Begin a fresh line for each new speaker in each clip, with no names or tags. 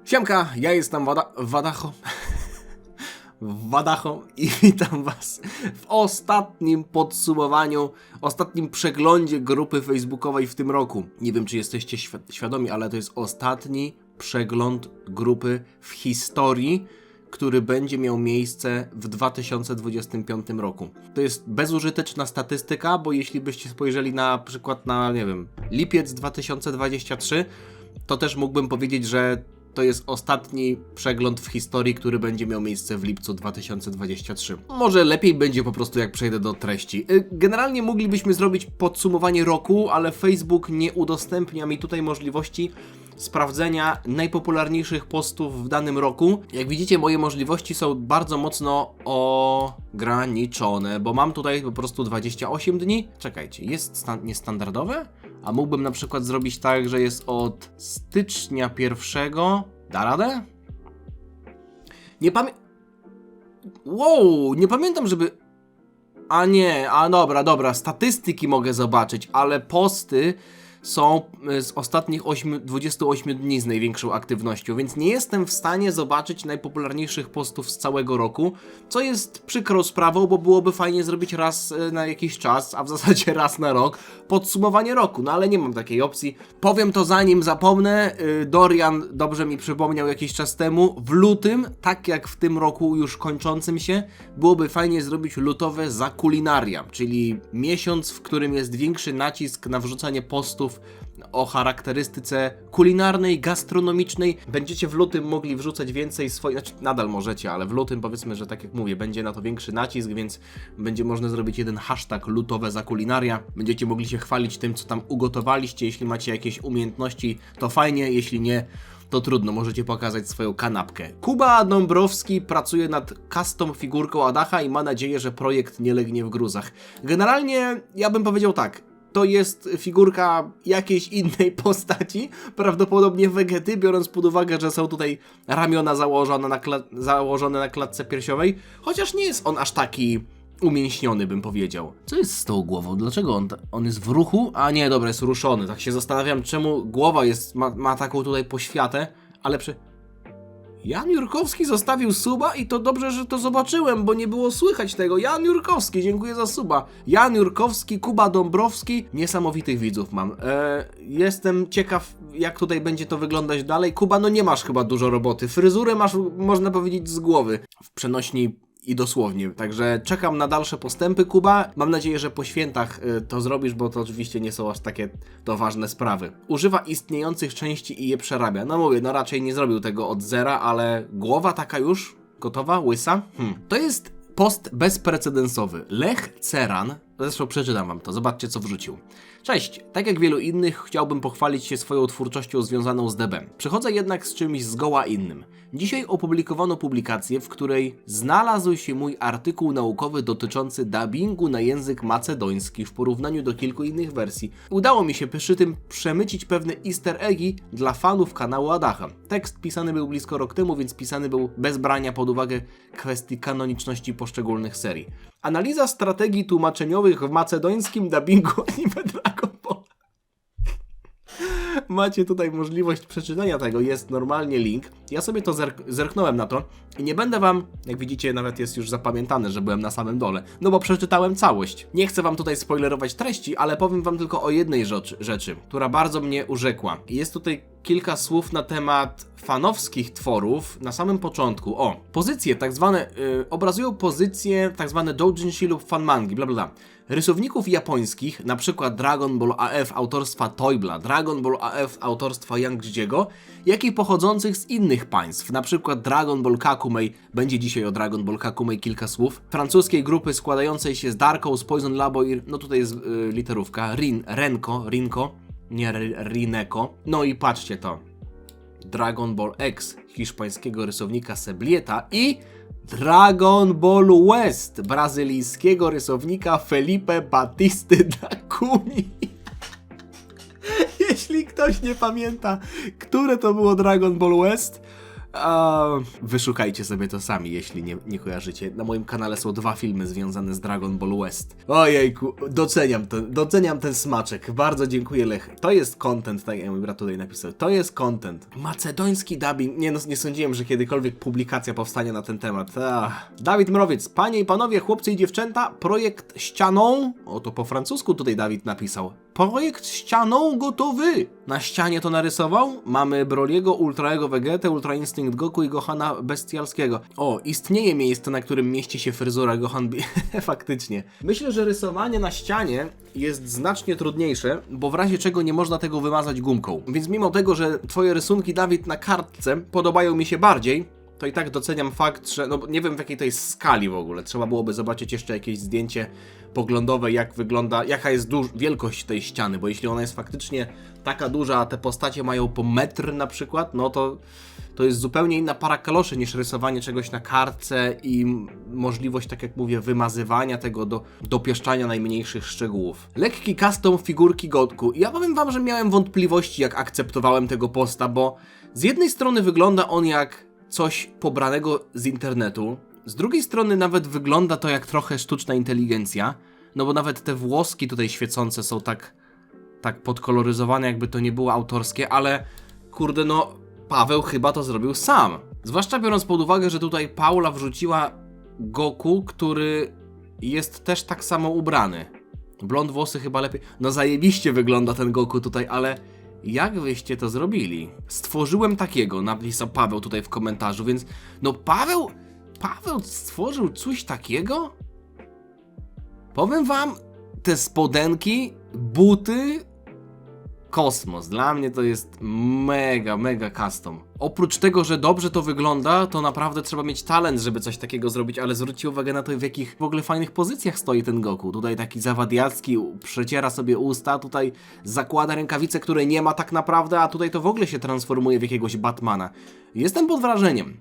Siemka, ja jestem Wadacho i witam was w ostatnim podsumowaniu, ostatnim przeglądzie grupy facebookowej w tym roku. Nie wiem, czy jesteście świadomi, ale to jest ostatni przegląd grupy w historii, który będzie miał miejsce w 2025 roku. To jest bezużyteczna statystyka, bo jeśli byście spojrzeli na przykład na, nie wiem, lipiec 2023, to też mógłbym powiedzieć, że to jest ostatni przegląd w historii, który będzie miał miejsce w lipcu 2023. Może lepiej będzie po prostu, jak przejdę do treści. Generalnie moglibyśmy zrobić podsumowanie roku, ale Facebook nie udostępnia mi tutaj możliwości sprawdzenia najpopularniejszych postów w danym roku. Jak widzicie, moje możliwości są bardzo mocno ograniczone, bo mam tutaj po prostu 28 dni. Czekajcie, jest niestandardowe? A mógłbym na przykład zrobić tak, że jest od stycznia 1. Da radę? Nie pamiętam, żeby... Dobra, statystyki mogę zobaczyć, ale posty są z ostatnich 28 dni z największą aktywnością, więc nie jestem w stanie zobaczyć najpopularniejszych postów z całego roku, co jest przykrą sprawą, bo byłoby fajnie zrobić raz na jakiś czas, a w zasadzie raz na rok, podsumowanie roku, no ale nie mam takiej opcji. Powiem to zanim zapomnę, Dorian dobrze mi przypomniał jakiś czas temu, w lutym, tak jak w tym roku już kończącym się, byłoby fajnie zrobić lutowe za kulinaria, czyli miesiąc, w którym jest większy nacisk na wrzucanie postów o charakterystyce kulinarnej, gastronomicznej. Będziecie w lutym mogli wrzucać więcej swoich, znaczy nadal możecie, ale w lutym powiedzmy, że tak jak mówię, będzie na to większy nacisk, więc będzie można zrobić jeden hashtag lutowe za kulinaria. Będziecie mogli się chwalić tym, co tam ugotowaliście. Jeśli macie jakieś umiejętności, to fajnie, jeśli nie, to trudno, możecie pokazać swoją kanapkę. Kuba Dąbrowski pracuje nad custom figurką Adacha i ma nadzieję, że projekt nie legnie w gruzach. Generalnie ja bym powiedział tak, to jest figurka jakiejś innej postaci, prawdopodobnie Vegety, biorąc pod uwagę, że są tutaj ramiona założone na klatce piersiowej, chociaż nie jest on aż taki umięśniony, bym powiedział. Co jest z tą głową? Dlaczego on jest w ruchu? A nie, dobra, jest ruszony. Tak się zastanawiam, czemu głowa ma taką tutaj poświatę, ale Jan Jurkowski zostawił suba i to dobrze, że to zobaczyłem, bo nie było słychać tego. Jan Jurkowski, dziękuję za suba. Jan Jurkowski, Kuba Dąbrowski, niesamowitych widzów mam. Jestem ciekaw, jak tutaj będzie to wyglądać dalej. Kuba, no nie masz chyba dużo roboty. Fryzurę masz, można powiedzieć, z głowy. W przenośni i dosłownie. Także czekam na dalsze postępy, Kuba. Mam nadzieję, że po świętach to zrobisz, bo to oczywiście nie są aż takie to ważne sprawy. Używa istniejących części i je przerabia. No mówię, no raczej nie zrobił tego od zera, ale głowa taka już gotowa, łysa. To jest post bezprecedensowy. Lech Ceran, zresztą przeczytam wam to, zobaczcie co wrzucił. Cześć, tak jak wielu innych chciałbym pochwalić się swoją twórczością związaną z DB. Przychodzę jednak z czymś zgoła innym. Dzisiaj opublikowano publikację, w której znalazł się mój artykuł naukowy dotyczący dubbingu na język macedoński w porównaniu do kilku innych wersji. Udało mi się przy tym przemycić pewne easter eggi dla fanów kanału Adacha. Tekst pisany był blisko rok temu, więc pisany był bez brania pod uwagę kwestii kanoniczności poszczególnych serii. Analiza strategii tłumaczeniowych w macedońskim dubbingu anime Dragon Ball. Macie tutaj możliwość przeczytania tego, jest normalnie link. Ja sobie to zerknąłem na to i nie będę wam, jak widzicie, nawet jest już zapamiętane, że byłem na samym dole, no bo przeczytałem całość. Nie chcę wam tutaj spoilerować treści, ale powiem wam tylko o jednej rzeczy, która bardzo mnie urzekła. Jest tutaj kilka słów na temat fanowskich tworów na samym początku. Pozycje tak zwane, obrazują pozycje tak zwane doujinshi lub fanmangi, bla bla bla. Rysowników japońskich, na przykład Dragon Ball AF autorstwa Toybla, Dragon Ball AF autorstwa Yang Jiego, jak i pochodzących z innych państw, na przykład Dragon Ball Kakumei, będzie dzisiaj o Dragon Ball Kakumei kilka słów, francuskiej grupy składającej się z Darką, z Poison Labo i, no tutaj jest literówka, Rinko, nie Rineko, no i patrzcie to, Dragon Ball X hiszpańskiego rysownika Seblieta i Dragon Ball West brazylijskiego rysownika Felipe Batisty da Cunha. Jeśli ktoś nie pamięta, które to było Dragon Ball West, Wyszukajcie sobie to sami, jeśli nie kojarzycie. Na moim kanale są 2 filmy związane z Dragon Ball West. Ojejku, doceniam ten smaczek. Bardzo dziękuję, Lech. To jest content, tak jak mój brat tutaj napisał. To jest content. Macedoński dubbing. Nie sądziłem, że kiedykolwiek publikacja powstanie na ten temat. Dawid Mrowiec. Panie i panowie, chłopcy i dziewczęta, projekt ścianą. O, to po francusku tutaj Dawid napisał. Projekt ścianą gotowy! Na ścianie to narysował. Mamy Broliego, Ultraego Vegetę, Ultra Instinct Goku i Gohana Bestialskiego. O, istnieje miejsce, na którym mieści się fryzura Gohan Faktycznie. Myślę, że rysowanie na ścianie jest znacznie trudniejsze, bo w razie czego nie można tego wymazać gumką. Więc mimo tego, że twoje rysunki, Dawid, na kartce podobają mi się bardziej, to i tak doceniam fakt, że no nie wiem w jakiej to jest skali w ogóle. Trzeba byłoby zobaczyć jeszcze jakieś zdjęcie poglądowe, jak wygląda, jaka jest wielkość tej ściany, bo jeśli ona jest faktycznie taka duża, a te postacie mają po metr na przykład, no to jest zupełnie inna para kaloszy niż rysowanie czegoś na kartce i możliwość, tak jak mówię, wymazywania tego, dopieszczania najmniejszych szczegółów. Lekki custom figurki Goku. Ja powiem wam, że miałem wątpliwości, jak akceptowałem tego posta, bo z jednej strony wygląda on jak coś pobranego z internetu, z drugiej strony nawet wygląda to jak trochę sztuczna inteligencja, no bo nawet te włoski tutaj świecące są tak podkoloryzowane, jakby to nie było autorskie, ale kurde, no Paweł chyba to zrobił sam. Zwłaszcza biorąc pod uwagę, że tutaj Paula wrzuciła Goku, który jest też tak samo ubrany. Blond włosy chyba lepiej. No zajebiście wygląda ten Goku tutaj, ale jak wyście to zrobili? Stworzyłem takiego, napisał Paweł tutaj w komentarzu, więc no Paweł stworzył coś takiego? Powiem wam, te spodenki, buty, kosmos. Dla mnie to jest mega custom. Oprócz tego, że dobrze to wygląda, to naprawdę trzeba mieć talent, żeby coś takiego zrobić, ale zwróćcie uwagę na to, w jakich w ogóle fajnych pozycjach stoi ten Goku. Tutaj taki zawadiacki, przeciera sobie usta, tutaj zakłada rękawice, które nie ma tak naprawdę, a tutaj to w ogóle się transformuje w jakiegoś Batmana. Jestem pod wrażeniem.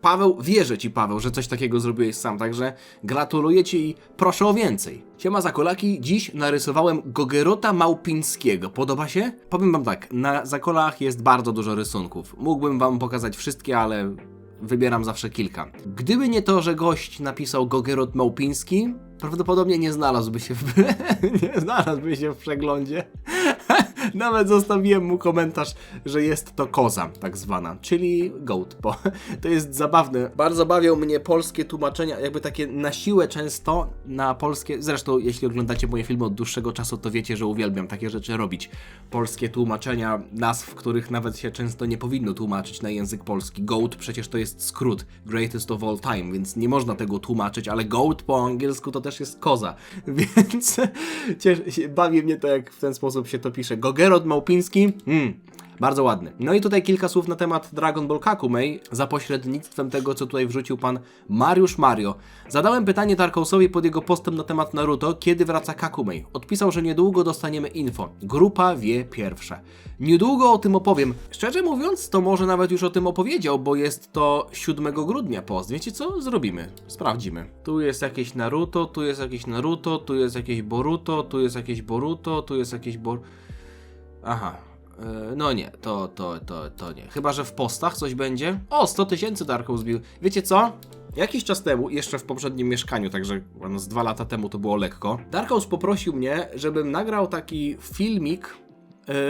Paweł, wierzę ci, Paweł, że coś takiego zrobiłeś sam, także gratuluję ci i proszę o więcej. Siema Zakolaki, dziś narysowałem Gogerota Małpińskiego. Podoba się? Powiem wam tak, na Zakolach jest bardzo dużo rysunków. Mógłbym wam pokazać wszystkie, ale wybieram zawsze kilka. Gdyby nie to, że gość napisał Gogerot Małpiński, prawdopodobnie nie znalazłby się w przeglądzie. Nawet zostawiłem mu komentarz, że jest to koza tak zwana, czyli goat, bo to jest zabawne. Bardzo bawią mnie polskie tłumaczenia, jakby takie na siłę często na polskie, zresztą jeśli oglądacie moje filmy od dłuższego czasu, to wiecie, że uwielbiam takie rzeczy robić. Polskie tłumaczenia nazw, których nawet się często nie powinno tłumaczyć na język polski. Goat przecież to jest skrót, greatest of all time, więc nie można tego tłumaczyć, ale goat po angielsku to też jest koza, więc bawi mnie to, jak w ten sposób się to pisze. Gogerot Małpiński, bardzo ładny. No i tutaj kilka słów na temat Dragon Ball Kakumei za pośrednictwem tego, co tutaj wrzucił pan Mariusz Mario. Zadałem pytanie Tarkousowi pod jego postem na temat Naruto, kiedy wraca Kakumei. Odpisał, że niedługo dostaniemy info. Grupa wie pierwsza. Niedługo o tym opowiem. Szczerze mówiąc, to może nawet już o tym opowiedział, bo jest to 7 grudnia post. Wiecie co? Zrobimy. Sprawdzimy. Tu jest jakieś Naruto, tu jest jakieś Naruto, tu jest jakieś Boruto, tu jest jakieś Boruto, tu jest jakieś Aha. No nie, to nie. Chyba że w postach coś będzie. O, 100 000 Darko zbił. Wiecie co? Jakiś czas temu, jeszcze w poprzednim mieszkaniu, także z 2 lata temu to było lekko, Darkaus poprosił mnie, żebym nagrał taki filmik,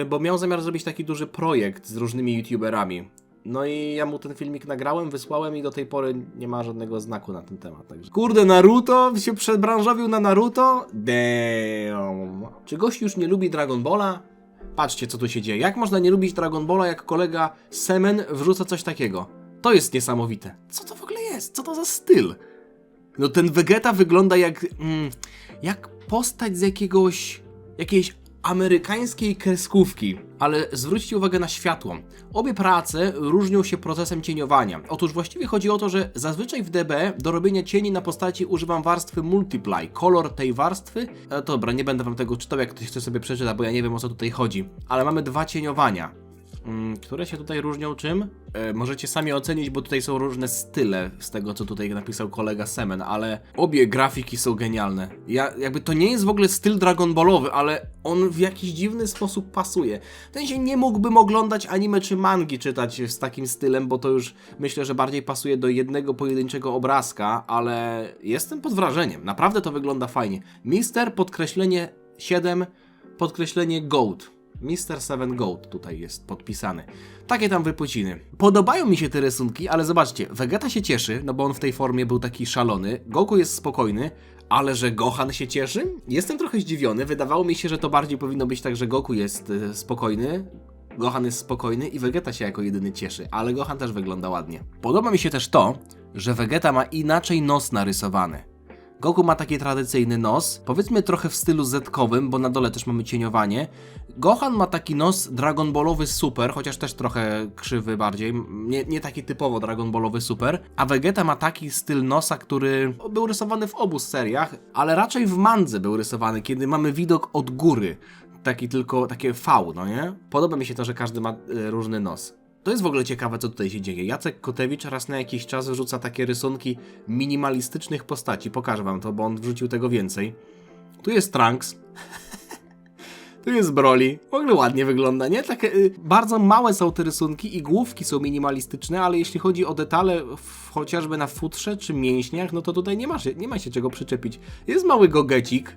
bo miał zamiar zrobić taki duży projekt z różnymi youtuberami. No i ja mu ten filmik nagrałem, wysłałem i do tej pory nie ma żadnego znaku na ten temat. Także. Kurde, Naruto? Się przebranżowił na Naruto? Damn. Czy gość już nie lubi Dragon Balla? Patrzcie, co tu się dzieje. Jak można nie lubić Dragon Balla, jak kolega Semen wrzuca coś takiego? To jest niesamowite. Co to w ogóle jest? Co to za styl? No ten Vegeta wygląda jak postać z jakiejś amerykańskiej kreskówki. Ale zwróćcie uwagę na światło. Obie prace różnią się procesem cieniowania. Otóż właściwie chodzi o to, że zazwyczaj w DB do robienia cieni na postaci używam warstwy Multiply. Kolor tej warstwy... Dobra, nie będę wam tego czytał, jak ktoś chce sobie przeczytać, bo ja nie wiem, o co tutaj chodzi. Ale mamy 2 cieniowania. które się tutaj różnią czym? Możecie sami ocenić, bo tutaj są różne style z tego, co tutaj napisał kolega Semen, ale obie grafiki są genialne. Jakby to nie jest w ogóle styl Dragon Ballowy, ale on w jakiś dziwny sposób pasuje. W sensie nie mógłbym oglądać anime czy mangi czytać z takim stylem, bo to już myślę, że bardziej pasuje do jednego pojedynczego obrazka, ale jestem pod wrażeniem. Naprawdę to wygląda fajnie. Mister podkreślenie 7 podkreślenie Goat. Mr. 7 Goat tutaj jest podpisany. Takie tam wypociny. Podobają mi się te rysunki, ale zobaczcie, Vegeta się cieszy, no bo on w tej formie był taki szalony, Goku jest spokojny, ale że Gohan się cieszy? Jestem trochę zdziwiony, wydawało mi się, że to bardziej powinno być tak, że Goku jest spokojny, Gohan jest spokojny i Vegeta się jako jedyny cieszy, ale Gohan też wygląda ładnie. Podoba mi się też to, że Vegeta ma inaczej nos narysowany. Goku ma taki tradycyjny nos, powiedzmy trochę w stylu Z-kowym, bo na dole też mamy cieniowanie. Gohan ma taki nos Dragon Ballowy super, chociaż też trochę krzywy bardziej, nie taki typowo Dragon Ballowy super. A Vegeta ma taki styl nosa, który był rysowany w obu seriach, ale raczej w mandze był rysowany, kiedy mamy widok od góry. Takie V, no nie? Podoba mi się to, że każdy ma różny nos. To jest w ogóle ciekawe, co tutaj się dzieje. Jacek Kotewicz raz na jakiś czas wrzuca takie rysunki minimalistycznych postaci. Pokażę wam to, bo on wrzucił tego więcej. Tu jest Trunks. Tu jest Broly. W ogóle ładnie wygląda, nie? Takie bardzo małe są te rysunki i główki są minimalistyczne, ale jeśli chodzi o detale chociażby na futrze czy mięśniach, no to tutaj nie ma się czego przyczepić. Jest mały gogecik.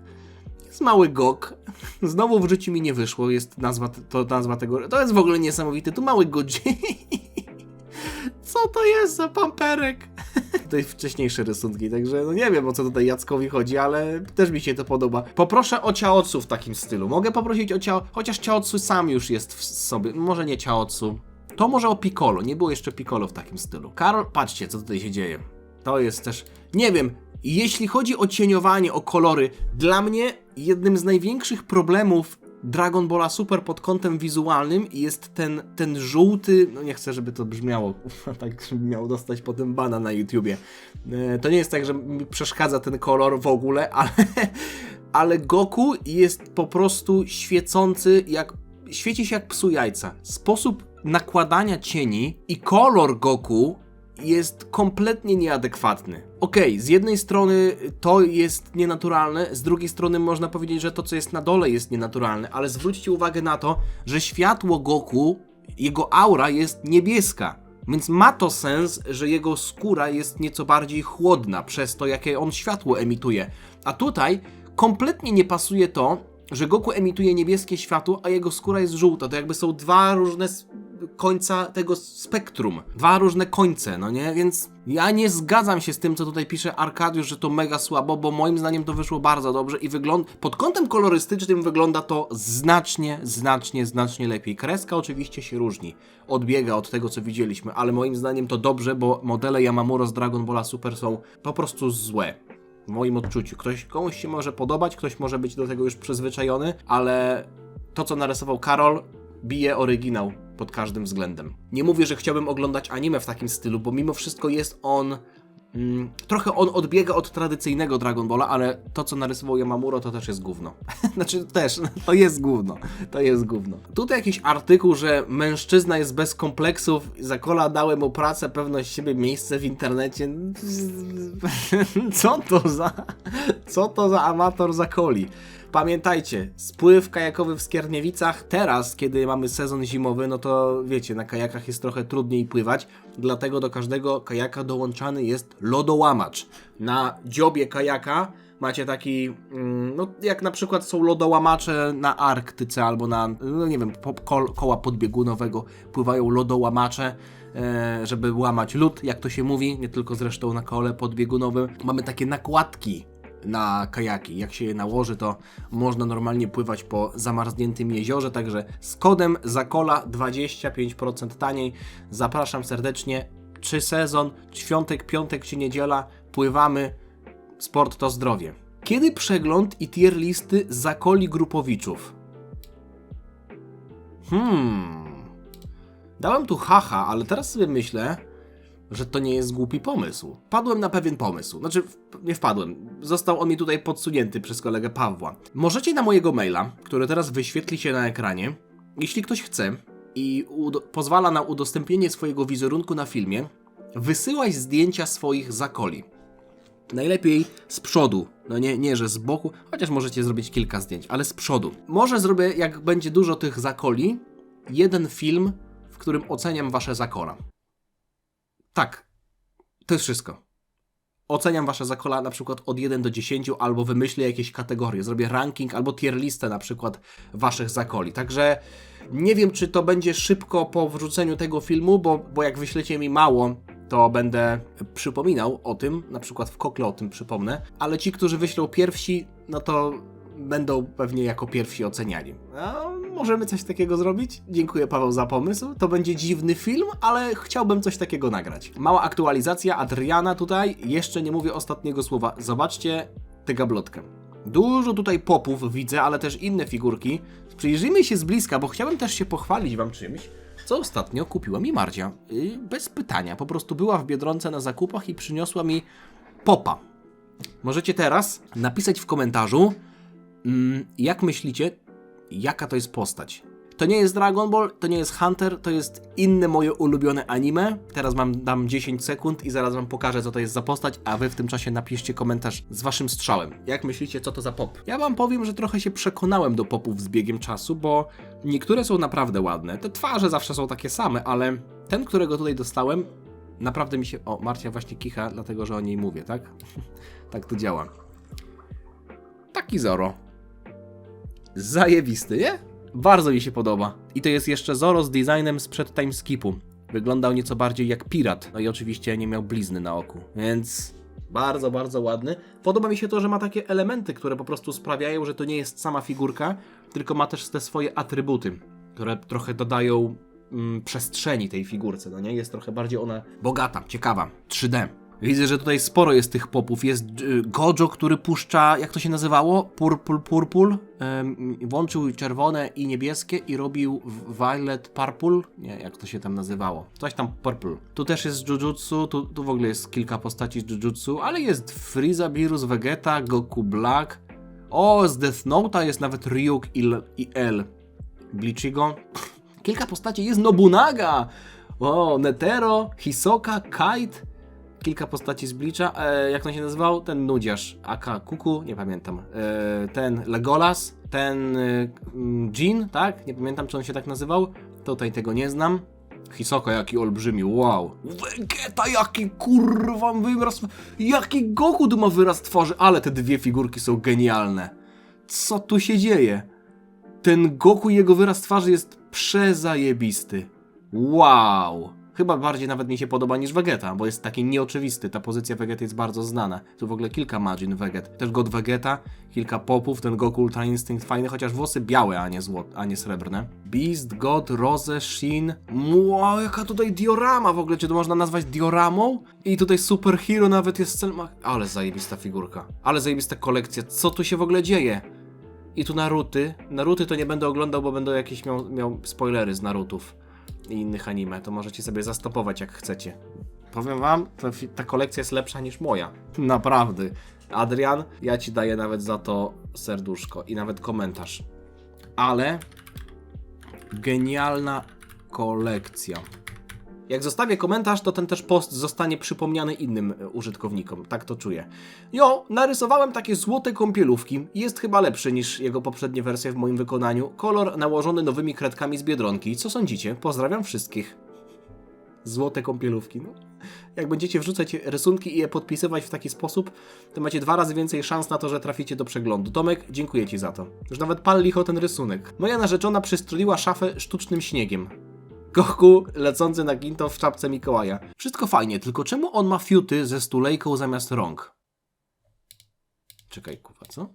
Jest mały gok. Znowu w życiu mi nie wyszło, jest nazwa tego. To jest w ogóle niesamowite. Tu mały Goji. Co to jest za pamperek? To jest wcześniejsze rysunki, także no nie wiem, o co tutaj Jackowi chodzi, ale też mi się to podoba. Poproszę o Chaozu w takim stylu. Mogę poprosić o Chaozu, chociaż Chaozu sam już jest w sobie. Może nie Chaozu. To może o Piccolo. Nie było jeszcze Piccolo w takim stylu. Karol, patrzcie, co tutaj się dzieje. To jest też... Nie wiem, jeśli chodzi o cieniowanie, o kolory, dla mnie jednym z największych problemów Dragon Balla Super pod kątem wizualnym jest ten żółty, no nie chcę, żeby to brzmiało, tak żeby miał dostać potem bana na YouTubie. To nie jest tak, że mi przeszkadza ten kolor w ogóle, ale Goku jest po prostu świeci się jak psu jajca. Sposób nakładania cieni i kolor Goku jest kompletnie nieadekwatny. Okej, z jednej strony to jest nienaturalne, z drugiej strony można powiedzieć, że to, co jest na dole, jest nienaturalne, ale zwróćcie uwagę na to, że światło Goku, jego aura jest niebieska, więc ma to sens, że jego skóra jest nieco bardziej chłodna przez to, jakie on światło emituje. A tutaj kompletnie nie pasuje to, że Goku emituje niebieskie światło, a jego skóra jest żółta. To jakby są dwa różne końca tego spektrum. Dwa różne końce, no nie? Więc ja nie zgadzam się z tym, co tutaj pisze Arkadiusz, że to mega słabo, bo moim zdaniem to wyszło bardzo dobrze i pod kątem kolorystycznym wygląda to znacznie lepiej. Kreska oczywiście się różni, odbiega od tego, co widzieliśmy, ale moim zdaniem to dobrze, bo modele Yamamuro z Dragon Balla Super są po prostu złe. W moim odczuciu. Komuś się może podobać, ktoś może być do tego już przyzwyczajony, ale to, co narysował Karol, bije oryginał pod każdym względem. Nie mówię, że chciałbym oglądać anime w takim stylu, bo mimo wszystko jest on... trochę on odbiega od tradycyjnego Dragon Balla, ale to, co narysował Yamamuro, to też jest gówno. Znaczy też, to jest gówno. To jest gówno. Tutaj jakiś artykuł, że mężczyzna jest bez kompleksów, Zakola dały mu pracę, pewność siebie, miejsce w internecie. Co to za amator Zakoli? Pamiętajcie, spływ kajakowy w Skierniewicach teraz, kiedy mamy sezon zimowy, no to wiecie, na kajakach jest trochę trudniej pływać, dlatego do każdego kajaka dołączany jest lodołamacz. Na dziobie kajaka macie taki, no jak na przykład są lodołamacze na Arktyce albo na, no nie wiem, koła podbiegunowego pływają lodołamacze, żeby łamać lód, jak to się mówi, nie tylko zresztą na kole podbiegunowym. Mamy takie nakładki na kajaki. Jak się je nałoży, to można normalnie pływać po zamarzniętym jeziorze, także z kodem Zakola 25% taniej. Zapraszam serdecznie. Czy sezon, świątek, piątek czy niedziela, pływamy. Sport to zdrowie. Kiedy przegląd i tier listy Zakoli Grupowiczów? Dałem tu haha, ale teraz sobie myślę, że to nie jest głupi pomysł. Wpadłem na pewien pomysł. Znaczy, nie wpadłem. Został on mi tutaj podsunięty przez kolegę Pawła. Możecie na mojego maila, który teraz wyświetli się na ekranie, jeśli ktoś chce, i pozwala na udostępnienie swojego wizerunku na filmie, wysyłać zdjęcia swoich zakoli. Najlepiej z przodu, no nie, że z boku, chociaż możecie zrobić kilka zdjęć, ale z przodu. Może zrobię, jak będzie dużo tych zakoli, jeden film, w którym oceniam wasze zakola. Tak, to jest wszystko. Oceniam wasze zakola na przykład od 1 do 10, albo wymyślę jakieś kategorie, zrobię ranking albo tier listę na przykład waszych zakoli. Także nie wiem, czy to będzie szybko po wrzuceniu tego filmu, bo jak wyślecie mi mało, to będę przypominał o tym, na przykład w kokle o tym przypomnę, ale ci, którzy wyślą pierwsi, no to będą pewnie jako pierwsi oceniani. A możemy coś takiego zrobić? Dziękuję, Paweł, za pomysł. To będzie dziwny film, ale chciałbym coś takiego nagrać. Mała aktualizacja Adriana tutaj, jeszcze nie mówię ostatniego słowa. Zobaczcie tę gablotkę. Dużo tutaj popów widzę, ale też inne figurki. Przyjrzyjmy się z bliska, bo chciałbym też się pochwalić wam czymś, co ostatnio kupiła mi Mardzia. Bez pytania, po prostu była w Biedronce na zakupach i przyniosła mi popa. Możecie teraz napisać w komentarzu, jak myślicie, jaka to jest postać. To nie jest Dragon Ball, to nie jest Hunter, to jest inne moje ulubione anime. Teraz dam 10 sekund i zaraz wam pokażę, co to jest za postać, a wy w tym czasie napiszcie komentarz z waszym strzałem. Jak myślicie, co to za pop? Ja wam powiem, że trochę się przekonałem do popów z biegiem czasu, bo niektóre są naprawdę ładne. Te twarze zawsze są takie same, ale ten, którego tutaj dostałem, naprawdę mi się... O, Marcia właśnie kicha, dlatego że o niej mówię, tak? Tak to działa. Taki Zoro. Zajebisty, nie? Bardzo mi się podoba. I to jest jeszcze Zoro z designem sprzed timeskipu. Wyglądał nieco bardziej jak pirat. No i oczywiście nie miał blizny na oku. Więc bardzo, bardzo ładny. Podoba mi się to, że ma takie elementy, które po prostu sprawiają, że to nie jest sama figurka, tylko ma też te swoje atrybuty, które trochę dodają przestrzeni tej figurce. No nie? Jest trochę bardziej ona bogata, ciekawa. 3D. Widzę, że tutaj sporo jest tych popów. Jest Gojo, który puszcza, jak to się nazywało? Purple. Włączył czerwone i niebieskie i robił violet purple. Nie, jak to się tam nazywało. Coś tam purple. Tu też jest Jujutsu, tu w ogóle jest kilka postaci z Jujutsu, ale jest Frieza, Beerus, Vegeta, Goku Black. O, z Death Note'a jest nawet Ryuk i L. Bleachigo. Kilka postaci, jest Nobunaga! O, Netero, Hisoka, Kite. Kilka postaci z Bleacha, jak to się nazywał? Ten nudziarz, aka Kuku, nie pamiętam. Ten Legolas, ten Jin, tak? Nie pamiętam, czy on się tak nazywał. Tutaj tego nie znam. Hisoka, jaki olbrzymi, wow. Vegeta, jaki kurwa wyraz, jaki Goku tu ma wyraz twarzy, ale te dwie figurki są genialne. Co tu się dzieje? Ten Goku i jego wyraz twarzy jest przezajebisty. Wow. Chyba bardziej nawet mi się podoba niż Vegeta, bo jest taki nieoczywisty. Ta pozycja Vegety jest bardzo znana. Tu w ogóle kilka Majin Veget. Też God Vegeta, kilka popów, ten Goku Ultra Instinct fajny, chociaż włosy białe, a nie srebrne. Beast, God, Rose, Shin. Wow, jaka tutaj diorama w ogóle. Czy to można nazwać dioramą? I tutaj Superhero nawet jest Selma. Ale zajebista figurka. Ale zajebista kolekcja. Co tu się w ogóle dzieje? I tu Naruty. Naruty to nie będę oglądał, bo będę jakieś miał spoilery z Narutów i innych anime, to możecie sobie zastopować jak chcecie. Powiem wam, ta kolekcja jest lepsza niż moja. Naprawdę. Adrian, ja ci daję nawet za to serduszko i nawet komentarz. Ale genialna kolekcja. Jak zostawię komentarz, to ten też post zostanie przypomniany innym użytkownikom. Tak to czuję. Narysowałem takie złote kąpielówki. Jest chyba lepszy niż jego poprzednie wersje w moim wykonaniu. Kolor nałożony nowymi kredkami z Biedronki. Co sądzicie? Pozdrawiam wszystkich. Złote kąpielówki. No. Jak będziecie wrzucać rysunki i je podpisywać w taki sposób, to macie 2 razy więcej szans na to, że traficie do przeglądu. Tomek, dziękuję ci za to. Już nawet pal licho ten rysunek. Moja narzeczona przystroiła szafę sztucznym śniegiem. Goku lecący na Ginto w czapce Mikołaja. Wszystko fajnie, tylko czemu on ma fiuty ze stulejką zamiast rąk? Czekaj, kurwa, co?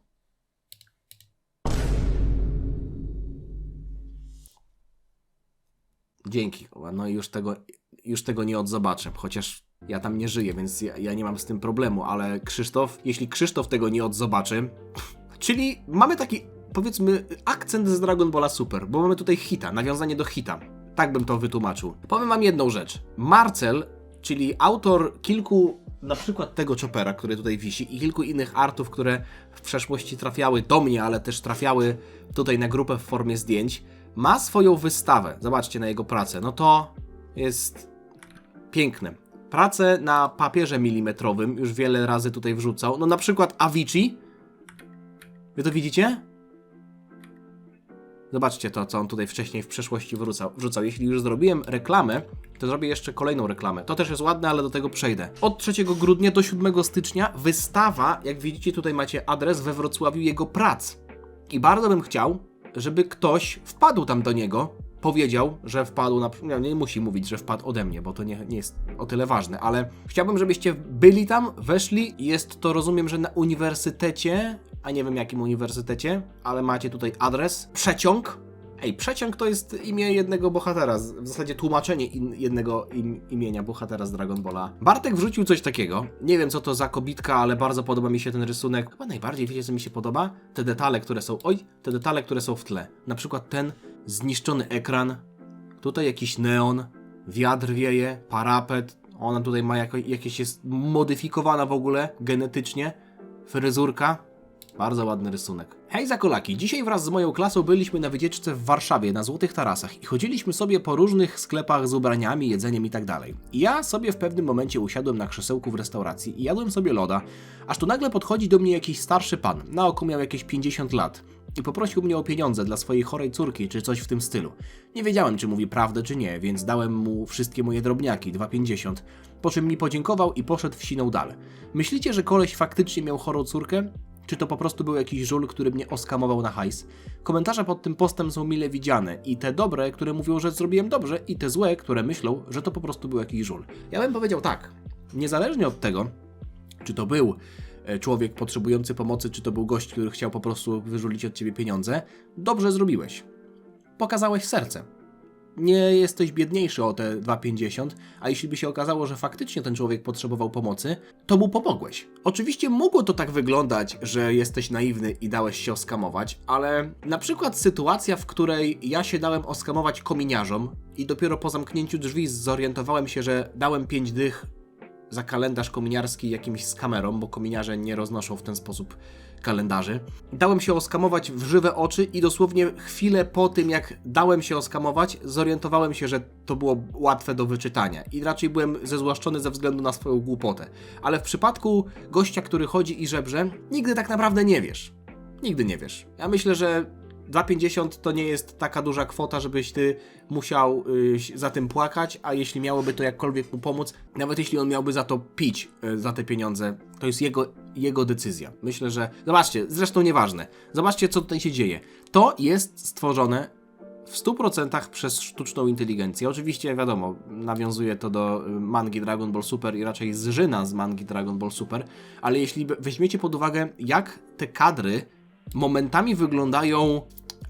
Dzięki, kurwa. No i już tego nie odzobaczę, chociaż ja tam nie żyję, więc ja nie mam z tym problemu, ale jeśli Krzysztof tego nie odzobaczy, czyli mamy taki, powiedzmy, akcent z Dragon Balla Super, bo mamy tutaj hita, nawiązanie do hita. Tak bym to wytłumaczył. Powiem wam jedną rzecz. Marcel, czyli autor kilku, na przykład tego Choppera, który tutaj wisi, i kilku innych artów, które w przeszłości trafiały do mnie, ale też trafiały tutaj na grupę w formie zdjęć, ma swoją wystawę. Zobaczcie na jego pracę. No to jest piękne. Pracę na papierze milimetrowym już wiele razy tutaj wrzucał. No na przykład Avicii. Wy to widzicie? Zobaczcie to, co on tutaj wcześniej w przeszłości wrzucał. Jeśli już zrobiłem reklamę, to zrobię jeszcze kolejną reklamę. To też jest ładne, ale do tego przejdę. Od 3 grudnia do 7 stycznia wystawa, jak widzicie tutaj macie adres we Wrocławiu jego prac. I bardzo bym chciał, żeby ktoś wpadł tam do niego, powiedział, że wpadł nie musi mówić, że wpadł ode mnie, bo to nie jest o tyle ważne, ale chciałbym, żebyście byli tam, weszli. Jest to, rozumiem, że na uniwersytecie, a nie wiem jakim uniwersytecie, ale macie tutaj adres. Przeciąg. Przeciąg to jest imię jednego bohatera, w zasadzie tłumaczenie jednego imienia bohatera z Dragon Balla. Bartek wrzucił coś takiego, nie wiem co to za kobitka, ale bardzo podoba mi się ten rysunek. Chyba najbardziej, wiecie co mi się podoba? Te detale, które są w tle. Na przykład ten zniszczony ekran, tutaj jakiś neon, wiatr wieje, parapet, ona tutaj ma jakieś jest modyfikowana w ogóle genetycznie, fryzurka. Bardzo ładny rysunek. Hej zakolaki, dzisiaj wraz z moją klasą byliśmy na wycieczce w Warszawie, na Złotych Tarasach i chodziliśmy sobie po różnych sklepach z ubraniami, jedzeniem i tak dalej. I ja sobie w pewnym momencie usiadłem na krzesełku w restauracji i jadłem sobie loda, aż tu nagle podchodzi do mnie jakiś starszy pan, na oko miał jakieś 50 lat i poprosił mnie o pieniądze dla swojej chorej córki, czy coś w tym stylu. Nie wiedziałem, czy mówi prawdę, czy nie, więc dałem mu wszystkie moje drobniaki, 2,50, po czym mi podziękował i poszedł w siną dal. Myślicie, że koleś faktycznie miał chorą córkę? Czy to po prostu był jakiś żul, który mnie oskamował na hajs? Komentarze pod tym postem są mile widziane. I te dobre, które mówią, że zrobiłem dobrze, i te złe, które myślą, że to po prostu był jakiś żul. Ja bym powiedział tak. Niezależnie od tego, czy to był człowiek potrzebujący pomocy, czy to był gość, który chciał po prostu wyżulić od ciebie pieniądze, dobrze zrobiłeś. Pokazałeś serce. Nie jesteś biedniejszy o te 2,50, a jeśli by się okazało, że faktycznie ten człowiek potrzebował pomocy, to mu pomogłeś. Oczywiście mogło to tak wyglądać, że jesteś naiwny i dałeś się oskamować, ale na przykład sytuacja, w której ja się dałem oskamować kominiarzom i dopiero po zamknięciu drzwi zorientowałem się, że dałem 5 dych za kalendarz kominiarski jakimś skamerom, bo kominiarze nie roznoszą w ten sposób kalendarzy. Dałem się oskamować w żywe oczy i dosłownie chwilę po tym, jak dałem się oskamować, zorientowałem się, że to było łatwe do wyczytania i raczej byłem zezłaszczony ze względu na swoją głupotę. Ale w przypadku gościa, który chodzi i żebrze, nigdy tak naprawdę nie wiesz. Nigdy nie wiesz. Ja myślę, że 2,50 to nie jest taka duża kwota, żebyś ty musiał za tym płakać, a jeśli miałoby to jakkolwiek mu pomóc, nawet jeśli on miałby za to pić za te pieniądze, to jest jego decyzja. Myślę, że... Zobaczcie, zresztą nieważne. Zobaczcie, co tutaj się dzieje. To jest stworzone w 100% przez sztuczną inteligencję. Oczywiście, wiadomo, nawiązuje to do mangi Dragon Ball Super i raczej zżyna z mangi Dragon Ball Super, ale jeśli weźmiecie pod uwagę, jak te kadry momentami wyglądają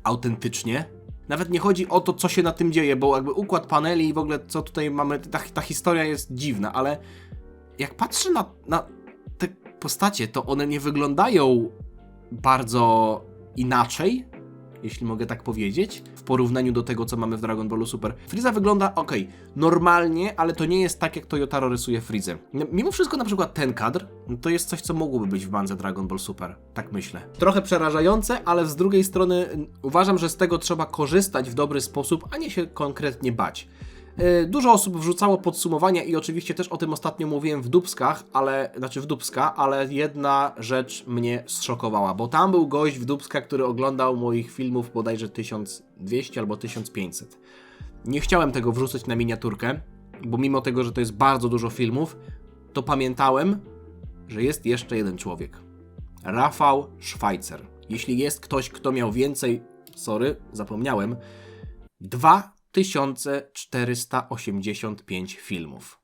autentycznie. Nawet nie chodzi o to, co się na tym dzieje, bo jakby układ paneli i w ogóle co tutaj mamy, ta historia jest dziwna, ale jak patrzę na te postacie, to one nie wyglądają bardzo inaczej, jeśli mogę tak powiedzieć, w porównaniu do tego, co mamy w Dragon Ballu Super. Frieza wygląda normalnie, ale to nie jest tak, jak to Jotaro rysuje Friezę. Mimo wszystko na przykład ten kadr, to jest coś, co mogłoby być w mandze Dragon Ball Super. Tak myślę. Trochę przerażające, ale z drugiej strony uważam, że z tego trzeba korzystać w dobry sposób, a nie się konkretnie bać. Dużo osób wrzucało podsumowania i oczywiście też o tym ostatnio mówiłem w Dubskach, ale jedna rzecz mnie zszokowała, bo tam był gość w Dubskach, który oglądał moich filmów bodajże 1200 albo 1500. Nie chciałem tego wrzucać na miniaturkę, bo mimo tego, że to jest bardzo dużo filmów, to pamiętałem, że jest jeszcze jeden człowiek. Rafał Szwajcer. Jeśli jest ktoś, kto miał więcej, zapomniałem, 2485 filmów.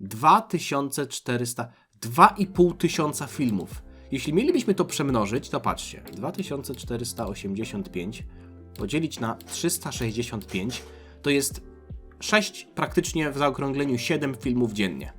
2,5 tysiąca filmów. Jeśli mielibyśmy to przemnożyć, to patrzcie, 2485 podzielić na 365 to jest 6, praktycznie w zaokrągleniu 7 filmów dziennie.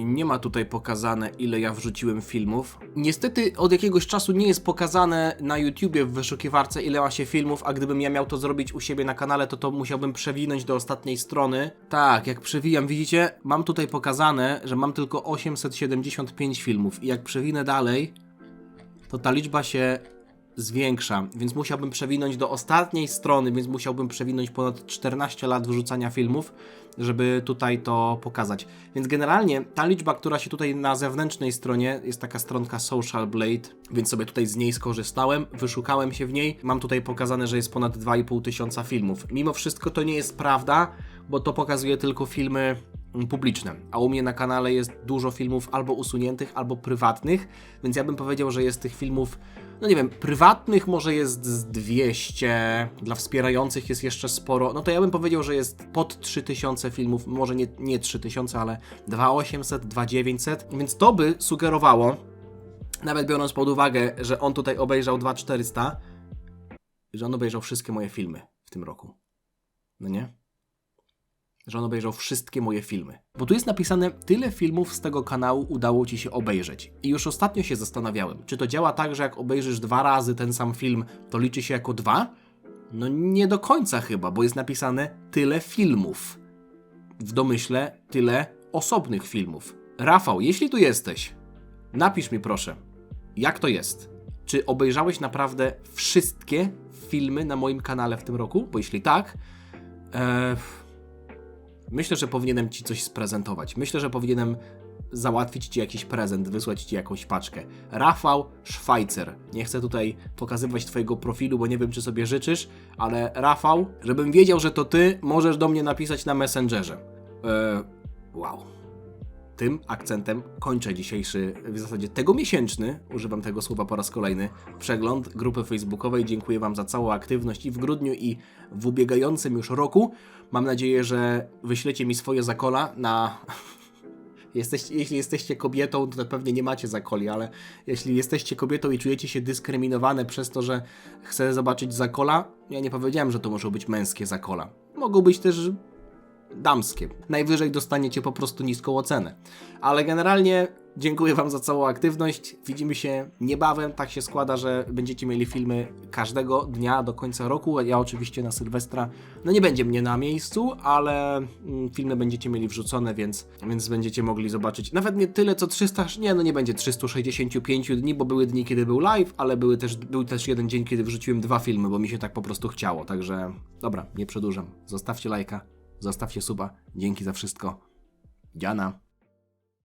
Nie ma tutaj pokazane, ile ja wrzuciłem filmów. Niestety od jakiegoś czasu nie jest pokazane na YouTubie w wyszukiwarce, ile ma się filmów, a gdybym ja miał to zrobić u siebie na kanale, to musiałbym przewinąć do ostatniej strony. Tak, jak przewijam, widzicie, mam tutaj pokazane, że mam tylko 875 filmów i jak przewinę dalej, to ta liczba się zwiększa, więc musiałbym przewinąć do ostatniej strony, więc musiałbym przewinąć ponad 14 lat wrzucania filmów, żeby tutaj to pokazać. Więc generalnie ta liczba, która się tutaj na zewnętrznej stronie, jest taka stronka Social Blade, więc sobie tutaj z niej skorzystałem, wyszukałem się w niej, mam tutaj pokazane, że jest ponad 2,5 tysiąca filmów. Mimo wszystko to nie jest prawda, bo to pokazuje tylko filmy publiczne, a u mnie na kanale jest dużo filmów albo usuniętych, albo prywatnych, więc ja bym powiedział, że jest tych filmów, no nie wiem, prywatnych może jest z 200, dla wspierających jest jeszcze sporo, no to ja bym powiedział, że jest pod 3000 filmów, może nie 3000, ale 2800, 2900, więc to by sugerowało, nawet biorąc pod uwagę, że on tutaj obejrzał 2400, że on obejrzał wszystkie moje filmy w tym roku, no nie? Że on obejrzał wszystkie moje filmy. Bo tu jest napisane, tyle filmów z tego kanału udało Ci się obejrzeć. I już ostatnio się zastanawiałem, czy to działa tak, że jak obejrzysz 2 razy ten sam film, to liczy się jako 2? No nie do końca chyba, bo jest napisane tyle filmów. W domyśle tyle osobnych filmów. Rafał, jeśli tu jesteś, napisz mi proszę, jak to jest? Czy obejrzałeś naprawdę wszystkie filmy na moim kanale w tym roku? Bo jeśli tak, myślę, że powinienem Ci coś sprezentować. Myślę, że powinienem załatwić Ci jakiś prezent, wysłać Ci jakąś paczkę. Rafał Szwajcer. Nie chcę tutaj pokazywać Twojego profilu, bo nie wiem, czy sobie życzysz, ale Rafał, żebym wiedział, że to Ty, możesz do mnie napisać na Messengerze. Wow. Tym akcentem kończę dzisiejszy, w zasadzie tegomiesięczny, używam tego słowa po raz kolejny, przegląd grupy facebookowej. Dziękuję Wam za całą aktywność i w grudniu, i w ubiegającym już roku. Mam nadzieję, że wyślecie mi swoje zakola na... Jeśli jesteście kobietą, to pewnie nie macie zakoli, ale jeśli jesteście kobietą i czujecie się dyskryminowane przez to, że chcę zobaczyć zakola, ja nie powiedziałem, że to muszą być męskie zakola. Mogą być też damskie. Najwyżej dostaniecie po prostu niską ocenę. Ale generalnie dziękuję Wam za całą aktywność. Widzimy się niebawem. Tak się składa, że będziecie mieli filmy każdego dnia do końca roku. Ja oczywiście na Sylwestra, no nie będzie mnie na miejscu, ale filmy będziecie mieli wrzucone, więc będziecie mogli zobaczyć. Nawet nie tyle co 300, nie będzie 365 dni, bo były dni, kiedy był live, ale był też jeden dzień, kiedy wrzuciłem 2 filmy, bo mi się tak po prostu chciało. Także dobra, nie przedłużam. Zostawcie lajka. Zostawcie suba. Dzięki za wszystko. Dziana.